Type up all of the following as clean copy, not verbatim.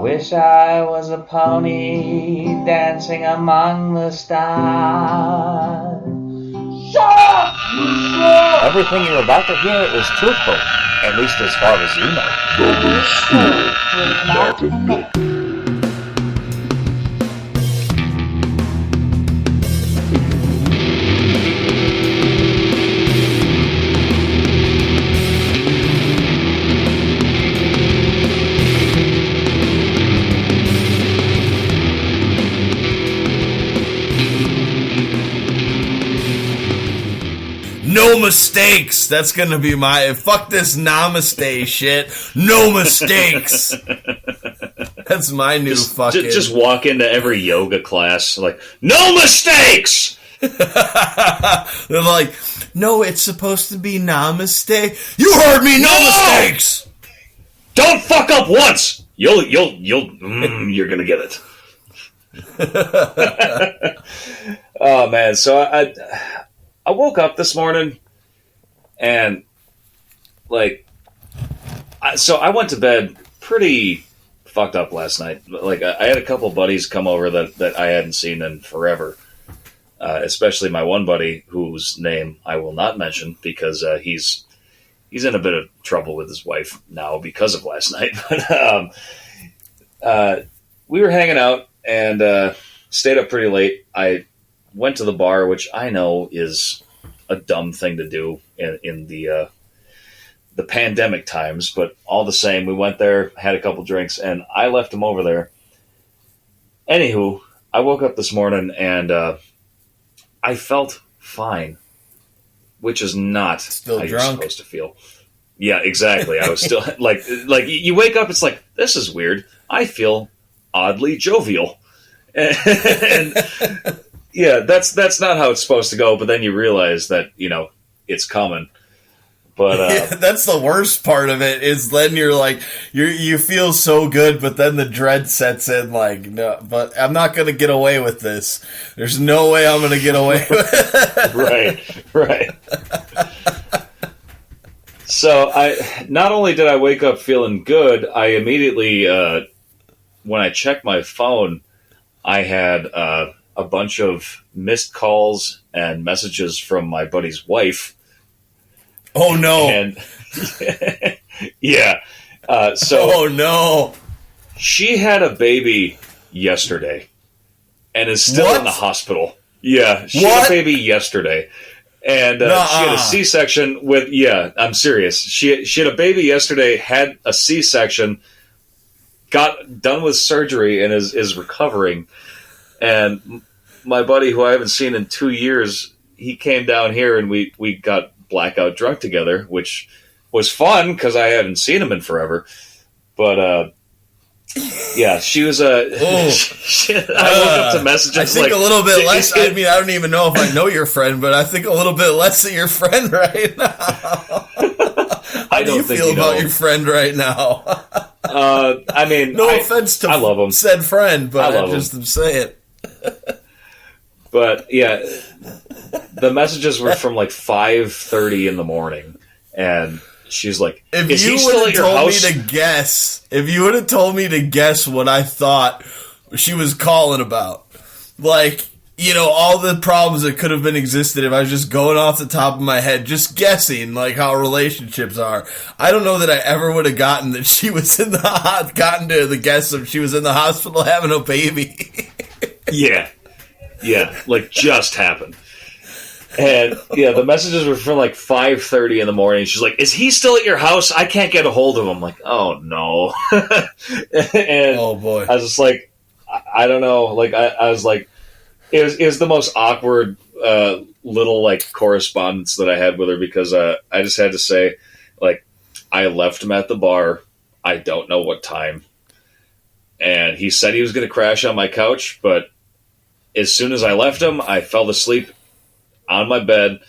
wish I was a pony dancing among the stars. Everything you're about to hear is truthful, at least as far as you know. No mistakes. That's gonna be my fuck this namaste shit. No mistakes. That's my new fucking. Just walk into every yoga class like no mistakes. They're like, no, it's supposed to be namaste. You heard me. No mistakes. Don't fuck up once. You're gonna get it. Oh man, so I woke up this morning and so I went to bed pretty fucked up last night. Like I had a couple buddies come over that I hadn't seen in forever, especially my one buddy whose name I will not mention because he's in a bit of trouble with his wife now because of last night. But we were hanging out and stayed up pretty late. I went to the bar, which I know is a dumb thing to do in the pandemic times, but all the same, we went there, had a couple drinks, and I left him over there. Anywho, I woke up this morning and I felt fine, which is not still how drunk. You're supposed to feel. Yeah, exactly. I was still like you wake up, it's like, this is weird. I feel oddly jovial. And yeah, that's not how it's supposed to go, but then you realize that, it's coming. But yeah, that's the worst part of it, is then you're like, you feel so good, but then the dread sets in, like, no, but I'm not going to get away with this. There's no way I'm going to get away with it. Right. So not only did I wake up feeling good, I immediately, when I checked my phone, I had a bunch of missed calls and messages from my buddy's wife. Oh no! And yeah, oh no! She had a baby yesterday and is still in the hospital. Yeah, she had a baby yesterday, and she had a C-section with. Yeah, I'm serious. She had a baby yesterday, had a C-section, got done with surgery, and is recovering. And my buddy, who I haven't seen in 2 years, he came down here and we got blackout drunk together, which was fun because I hadn't seen him in forever. But yeah, she was I woke up to messages. I think a little bit less. I mean, I don't even know if I know your friend, but I think a little bit less of your friend right now. How do you feel about your friend right now? I mean, no offense to I love him. Said friend, but I just am saying. But yeah, the messages were from like 5:30 in the morning, and she's like, "Is he still at your house?" If you would have told me to guess what I thought she was calling about, like, all the problems that could have been existed if I was just going off the top of my head, just guessing like how relationships are. I don't know that I ever would have gotten that she was gotten to the guess of she was in the hospital having a baby. Yeah, like just happened. And yeah, the messages were from like 5:30 in the morning. She's like, "Is he still at your house? I can't get a hold of him." I'm like, "Oh no." And oh boy. I was just like, I don't know. Like I was like, it was the most awkward little like correspondence that I had with her, because I just had to say, like, I left him at the bar. I don't know what time. And he said he was going to crash on my couch, but as soon as I left him, I fell asleep on my bed,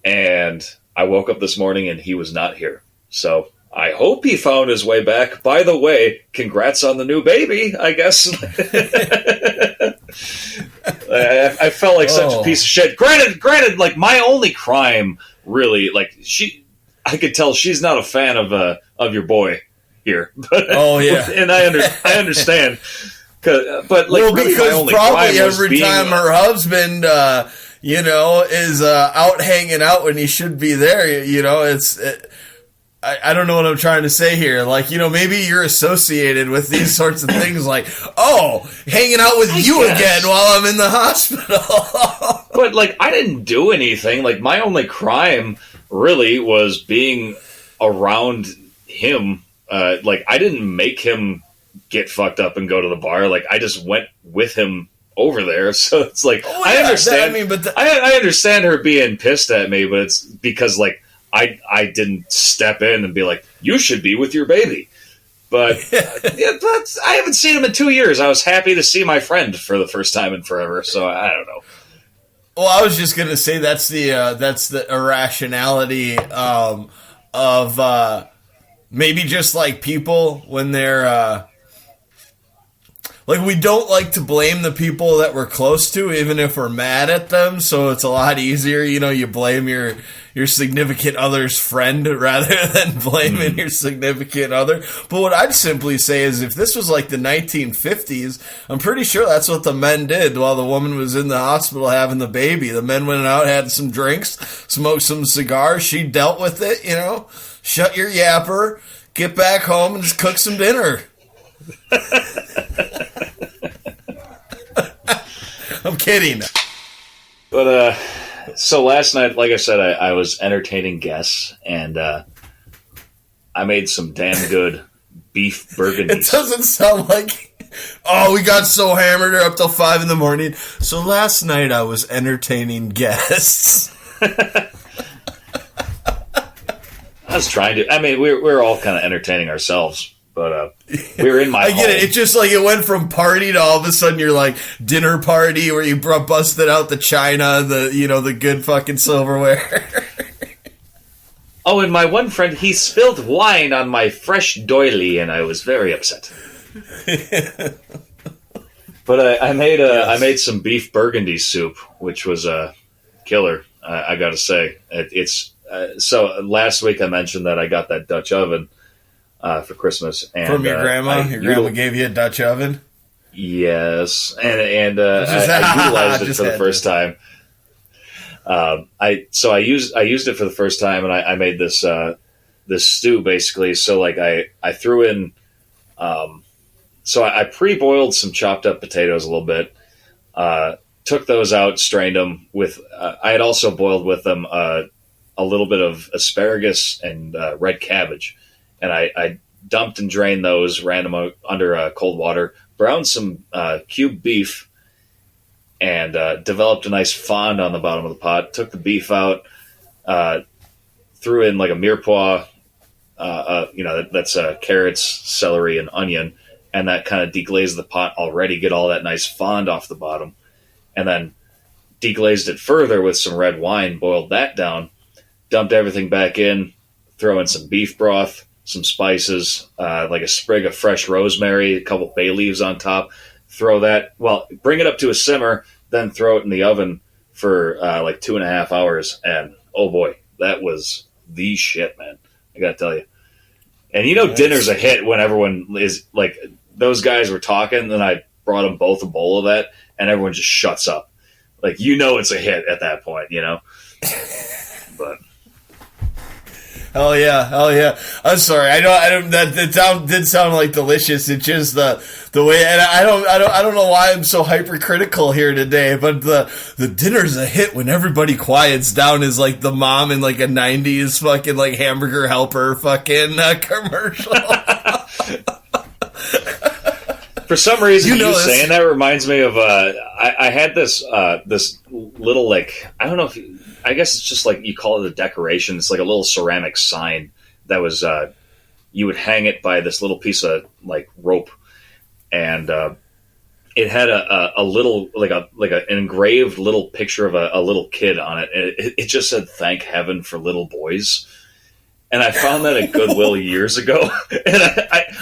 and I woke up this morning and he was not here. So I hope he found his way back. By the way, congrats on the new baby, I guess. I felt like such a piece of shit. Granted, like, my only crime, really, like, I could tell she's not a fan of your boy. here. But, oh yeah, and I understand. But like, well, really because probably every time her husband, is out hanging out when he should be there, I don't know what I'm trying to say here. Like, maybe you're associated with these sorts of things like, oh, hanging out with you again while I'm in the hospital. But, like, I didn't do anything. Like, my only crime really was being around him. Like, I didn't make him get fucked up and go to the bar. Like, I just went with him over there. So it's like, I understand. I understand her being pissed at me, but it's because, like, I didn't step in and be like, you should be with your baby. But I haven't seen him in 2 years. I was happy to see my friend for the first time in forever. So I don't know. Well, I was just gonna say that's the irrationality of maybe just like people when they're like, we don't like to blame the people that we're close to, even if we're mad at them. So it's a lot easier, you blame your significant other's friend rather than blaming your significant other. But what I'd simply say is, if this was like the 1950s, I'm pretty sure that's what the men did while the woman was in the hospital having the baby. The men went out, had some drinks, smoked some cigars. She dealt with it, shut your yapper, get back home, and just cook some dinner. I'm kidding. But, so last night, like I said, I was entertaining guests, and I made some damn good beef burgundy. It doesn't sound like, we got so hammered up till 5 a.m. So last night I was entertaining guests. I was trying to. I mean, we're all kind of entertaining ourselves. But we were in my I get it. It's just like it went from party to all of a sudden you're like dinner party where you busted out the china, the good fucking silverware. Oh, and my one friend, he spilled wine on my fresh doily, and I was very upset. But I made some beef burgundy soup, which was a killer. I got to say, so last week I mentioned that I got that Dutch oven. For Christmas. And, from your grandma? Your grandma gave you a Dutch oven? Yes. And I utilized it for the first time. I used it for the first time, and I made this stew, basically. So, like, I threw in... so I pre-boiled some chopped up potatoes a little bit. Took those out, strained them with... I had also boiled with them a little bit of asparagus and red cabbage. And I dumped and drained those, ran them under cold water, browned some cubed beef, and developed a nice fond on the bottom of the pot. Took the beef out, threw in like a mirepoix, that's carrots, celery, and onion, and that kind of deglazed the pot already, get all that nice fond off the bottom. And then deglazed it further with some red wine, boiled that down, dumped everything back in, throw in some beef broth, some spices, like a sprig of fresh rosemary, a couple bay leaves on top. Bring it up to a simmer, then throw it in the oven for like 2.5 hours. And oh boy, that was the shit, man. I gotta tell you. And dinner's a hit when everyone is like, those guys were talking, and I brought them both a bowl of that, and everyone just shuts up. Like, it's a hit at that point, But. Hell yeah! I'm sorry. I don't. That did sound like delicious. It's just the way, and I don't know why I'm so hypercritical here today. But the dinner's a hit when everybody quiets down is like the mom in like a '90s fucking like Hamburger Helper fucking commercial. For some reason, saying that reminds me of I had this little, like, I don't know if. I guess it's just like you call it a decoration. It's like a little ceramic sign that was you would hang it by this little piece of like rope, and it had a little like an engraved little picture of a little kid on it. And it just said "Thank Heaven for Little Boys," and I found that at Goodwill years ago, and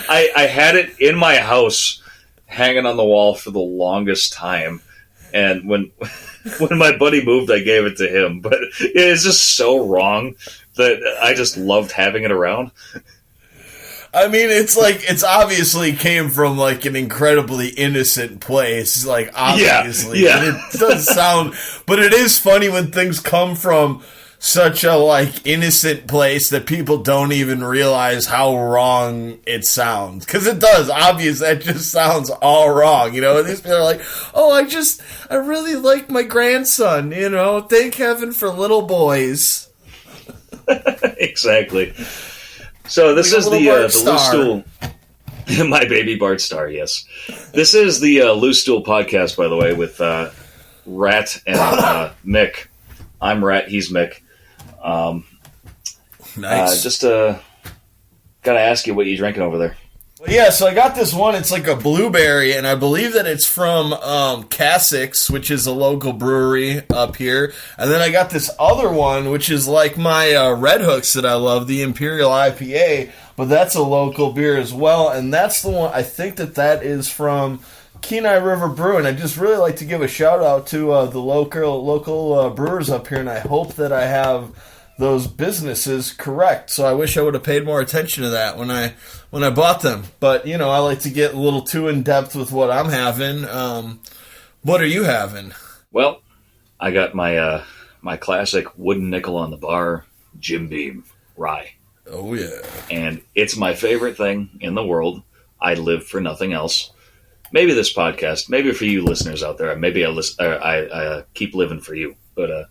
I had it in my house hanging on the wall for the longest time. And when my buddy moved, I gave it to him. But it's just so wrong that I just loved having it around. I mean, it's obviously came from like an incredibly innocent place, like obviously. Yeah. But it does sound, but it is funny when things come from such a like innocent place that people don't even realize how wrong it sounds. Because it does, obviously, that just sounds all wrong. These people are like, oh, I really like my grandson. Thank heaven for little boys. Exactly. So this is the Loose Stool. My baby Bart Star, yes. This is the Loose Stool podcast, by the way, with Rat and Mick. I'm Rat, he's Mick. Nice. Just gotta ask you what you drinking over there. Well, yeah, so I got this one. It's like a blueberry, and I believe that it's from Cassix, which is a local brewery up here. And then I got this other one, which is like my Red Hooks that I love, the Imperial IPA, but that's a local beer as well. And that's the one, I think that is from Kenai River Brewing. I just really like to give a shout out to the local brewers up here, and I hope that I have those businesses correct. So I wish I would have paid more attention to that when I bought them. But I like to get a little too in depth with what I'm having. What are you having? Well, I got my my classic wooden nickel on the bar Jim Beam rye. Oh yeah, and it's my favorite thing in the world. I live for nothing else. Maybe this podcast, maybe for you listeners out there, maybe I keep living for you. But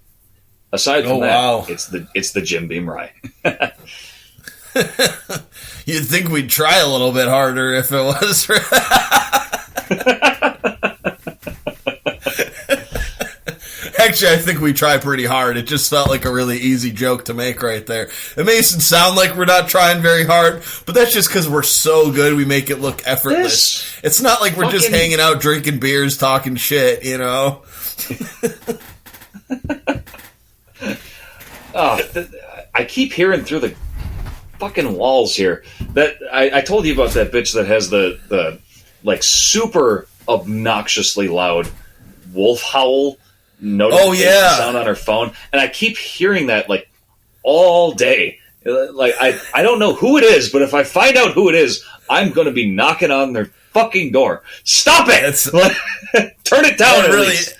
aside from that, it's the Jim Beam rye. You'd think we'd try a little bit harder if it was. Actually, I think we try pretty hard. It just felt like a really easy joke to make right there. It makes it sound like we're not trying very hard, but that's just because we're so good we make it look effortless. It's not like we're just hanging out, drinking beers, talking shit, Oh, I keep hearing through the fucking walls here that I told you about that bitch that has the like super obnoxiously loud wolf howl notification sound on her phone, and I keep hearing that like all day. Like I don't know who it is, but if I find out who it is, I'm going to be knocking on their fucking door. Stop it! Turn it down at least.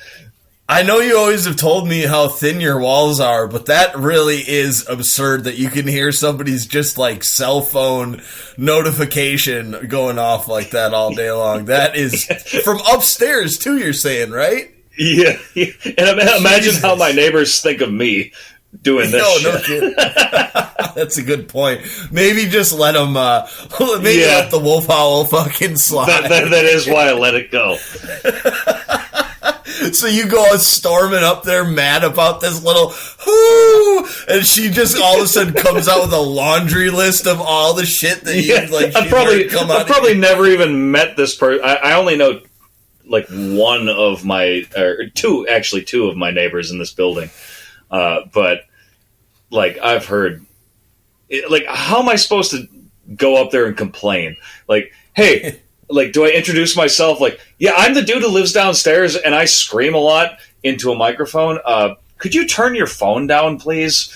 I know you always have told me how thin your walls are, but that really is absurd that you can hear somebody's just like cell phone notification going off like that all day long. That is from upstairs too, you're saying, right? Yeah. And imagine how my neighbors think of me doing this shit. No kidding. That's a good point. Maybe just let them, let the wolf howl fucking slide. That is why I let it go. So you go storming up there mad about this little whoo, and she just all of a sudden comes out with a laundry list of all the shit that you like. I've probably never even met this person. I only know like one of my, or two of my neighbors in this building. But like I've heard, like how am I supposed to go up there and complain? Like, hey. Like, do I introduce myself? Like, yeah, I'm the dude who lives downstairs, and I scream a lot into a microphone. Could you turn your phone down, please?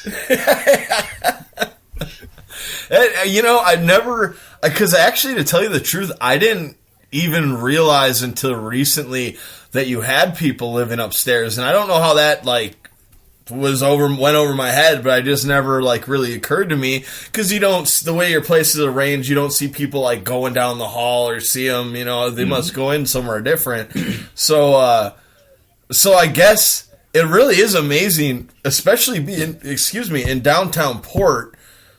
I never... Because actually, to tell you the truth, I didn't even realize until recently that you had people living upstairs, and I don't know how that, like, went over my head, but I just never like really occurred to me because the way your place is arranged, you don't see people like going down the hall or see them. They must go in somewhere different. So I guess it really is amazing, especially in downtown Port,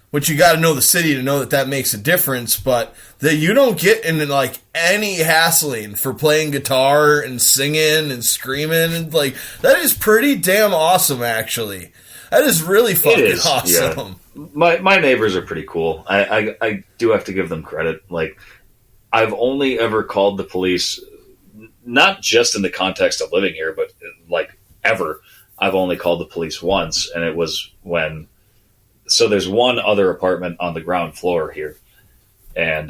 which you got to know the city to know that makes a difference, but that you don't get into like any hassling for playing guitar and singing and screaming, and like that is pretty damn awesome. Actually, that is really fucking awesome. Yeah. My neighbors are pretty cool. I do have to give them credit. Like I've only ever called the police, not just in the context of living here, but like ever. I've only called the police once, and it was when. So there's one other apartment on the ground floor here, and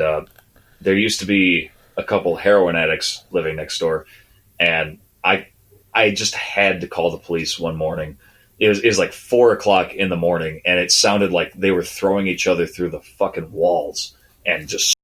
there used to be a couple heroin addicts living next door, and I just had to call the police one morning. It was like 4:00 in the morning, and it sounded like they were throwing each other through the fucking walls. and just